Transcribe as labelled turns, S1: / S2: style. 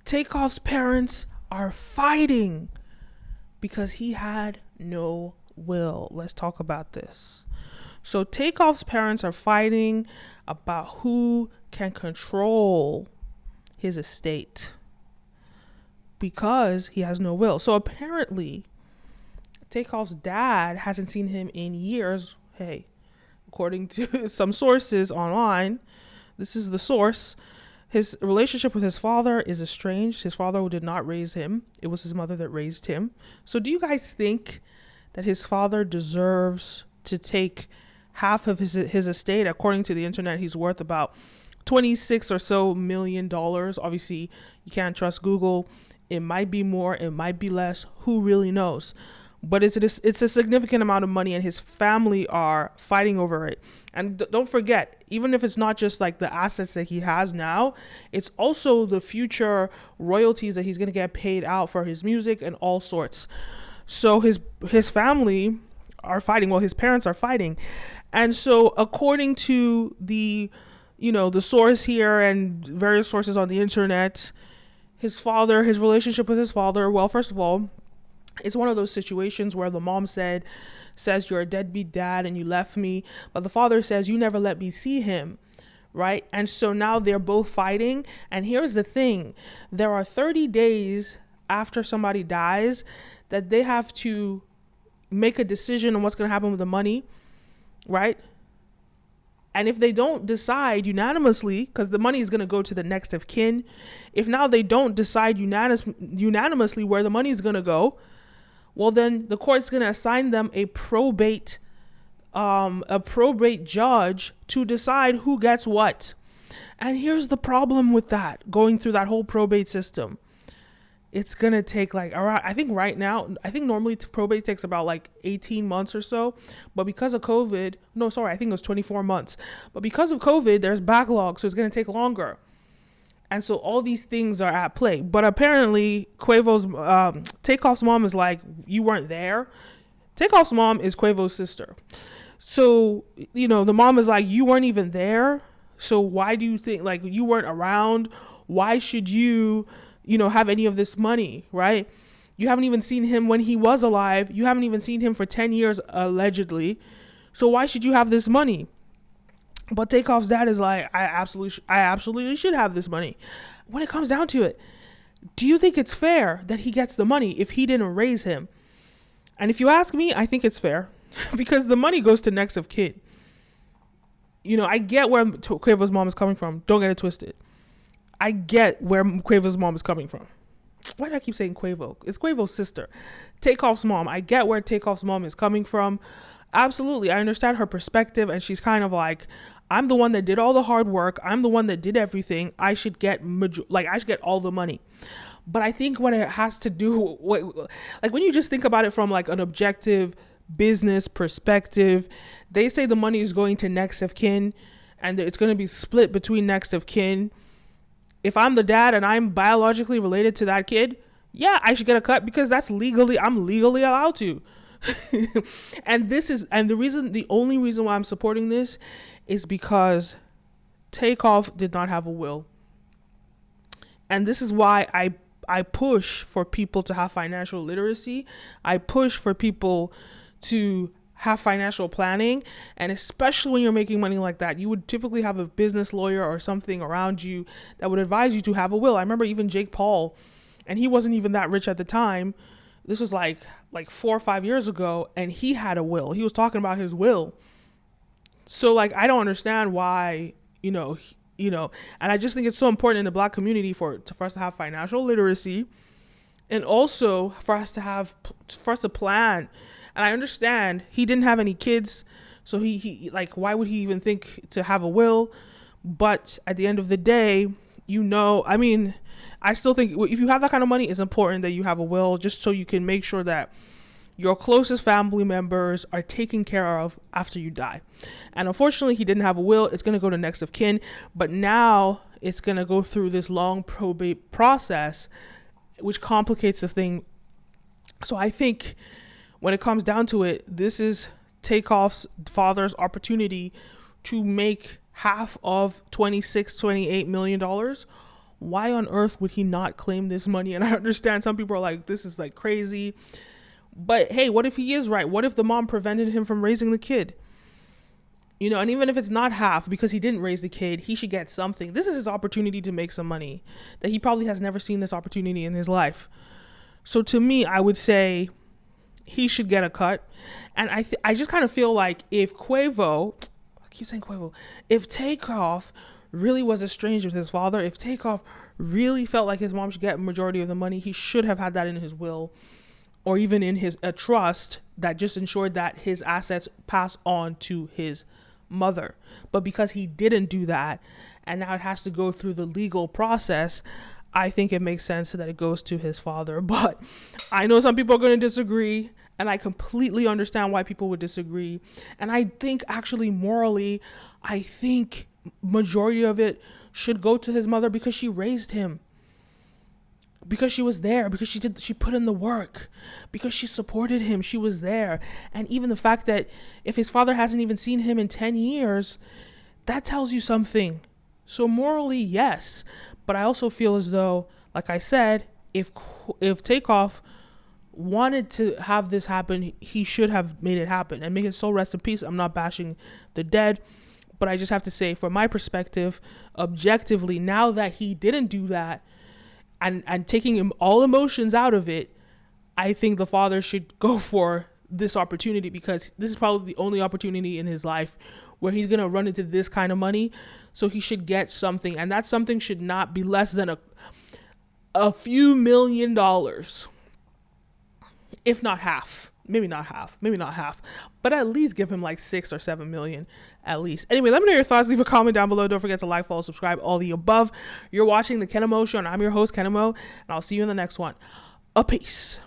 S1: Takeoff's parents are fighting because he had no will. Let's talk about this. So Takeoff's parents are fighting about who can control his estate because he has no will. So apparently Takeoff's dad hasn't seen him in years. Hey, according to some sources online, this is the source. His relationship with his father is estranged. His father did not raise him. It was his mother that raised him. So do you guys think that his father deserves to take half of his estate? According to the internet, he's worth about $26 or so million. Obviously, you can't trust Google. It might be more, it might be less. Who really knows? But it's a significant amount of money, and his family are fighting over it. And don't forget, even if it's not just like the assets that he has now, it's also the future royalties that he's going to get paid out for his music and all sorts. So his family are fighting. Well, his parents are fighting. And so according to the source here and various sources on the internet, his relationship with his father, well, first of all, it's one of those situations where the mom says you're a deadbeat dad and you left me, but the father says you never let me see him, right? And so now they're both fighting. And here's the thing: there are 30 days after somebody dies that they have to make a decision on what's going to happen with the money, right? And if they don't decide unanimously, because the money is going to go to the next of kin, if now they don't decide unanimously where the money is going to go, well, then the court's going to assign them a probate judge to decide who gets what. And here's the problem with that, going through that whole probate system. It's going to take around, I think normally probate takes about 18 months or so. But because of COVID, I think it was 24 months. But because of COVID, there's backlog, so it's going to take longer. And so all these things are at play. But apparently, Takeoff's mom is like, you weren't there. Takeoff's mom is Quavo's sister. So, the mom is like, you weren't even there. So why do you think, you weren't around? Why should you, have any of this money, right? You haven't even seen him when he was alive. You haven't even seen him for 10 years, allegedly. So why should you have this money? But Takeoff's dad is like, I absolutely should have this money. When it comes down to it, do you think it's fair that he gets the money if he didn't raise him? And if you ask me, I think it's fair because the money goes to next of kin. I get where Quavo's mom is coming from. Don't get it twisted. I get where Quavo's mom is coming from. Why do I keep saying Quavo? It's Quavo's sister. Takeoff's mom. I get where Takeoff's mom is coming from. Absolutely. I understand her perspective, and she's kind of like, I'm the one that did all the hard work. I'm the one that did everything. I should get all the money. But I think when it has to do when you just think about it from an objective business perspective, they say the money is going to next of kin and it's going to be split between next of kin. If I'm the dad and I'm biologically related to that kid, yeah, I should get a cut because I'm legally allowed to. And the only reason why I'm supporting this is because Takeoff did not have a will. And this is why I push for people to have financial literacy. I push for people to have financial planning. And especially when you're making money like that, you would typically have a business lawyer or something around you that would advise you to have a will. I remember even Jake Paul, and he wasn't even that rich at the time. This was like 4 or 5 years ago, and he had a will. He was talking about his will. So I don't understand why, and I just think it's so important in the Black community for us to have financial literacy, and also for us to plan. And I understand he didn't have any kids, so he why would he even think to have a will? But at the end of the day, I still think if you have that kind of money, it's important that you have a will, just so you can make sure that your closest family members are taken care of after you die. And unfortunately, he didn't have a will. It's going to go to next of kin, but now it's going to go through this long probate process, which complicates the thing. So I think when it comes down to it, this is Takeoff's father's opportunity to make half of $28 million, why on earth would he not claim this money? And I understand some people are like, this is like crazy. But hey, what if he is right? What if the mom prevented him from raising the kid? You know, and even if it's not half because he didn't raise the kid, he should get something. This is his opportunity to make some money that he probably has never seen this opportunity in his life. So to me, I would say he should get a cut. And I just kind of feel like if if Takeoff really was estranged with his father, if Takeoff really felt like his mom should get a majority of the money, he should have had that in his will or even in his a trust that just ensured that his assets pass on to his mother. But because he didn't do that, and now it has to go through the legal process, I think it makes sense that it goes to his father. But I know some people are going to disagree, and I completely understand why people would disagree. And I think actually morally, I think majority of it should go to his mother because she raised him, because she was there, because she put in the work, because she supported him, she was there. And even the fact that if his father hasn't even seen him in 10 years, that tells you something. So morally, yes. But I also feel as though, like I said, if Takeoff wanted to have this happen, he should have made it happen. And make his soul rest in peace. I'm not bashing the dead, but I just have to say, from my perspective, objectively, now that he didn't do that, and taking him all emotions out of it, I think the father should go for this opportunity, because this is probably the only opportunity in his life where he's going to run into this kind of money. So he should get something, and that something should not be less than a few $1 million, if not half. Maybe not half, but at least give him like 6 or 7 million at least. Anyway, let me know your thoughts. Leave a comment down below. Don't forget to like, follow, subscribe, all the above. You're watching the Kenim O Show, and I'm your host, Kenim O, and I'll see you in the next one. A peace.